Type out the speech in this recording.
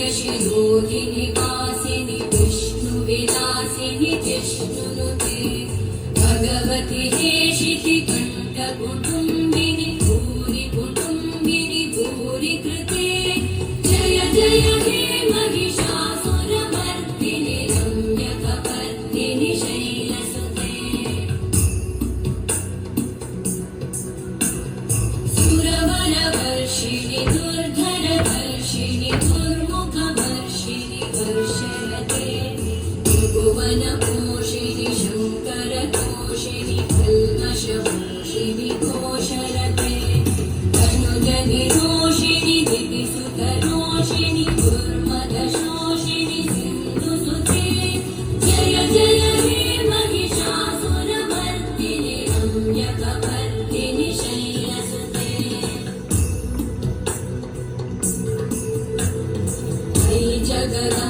गिरिवरविन्द्यशिरोधिनि वासिनि विष्णुविलासिनि जिष्णुनुते भगवति हेशिति कण्ठकुटुम्बिनि भूरि कुटुम्बिनि भूरि कृते जय जय हे महिषासुरमर्दिनि रम्यकपर्दिनि शैलसुते सुरवरवर्षिणि दुर्धरवर्षिणि दुर्मुखवर्षिणि वर्षरते त्रिभुवनपोषिणि शङ्करतोषिणि कल्मषमोषिणि घोषरते तनुजनिरोषिणि दिविसुतरोषिणि दुर्मदशोषिणि सिन्धुसुते जय जय हे महिषासुरमर्दिनि रम्यकपर्दिनि शैलसुते जगद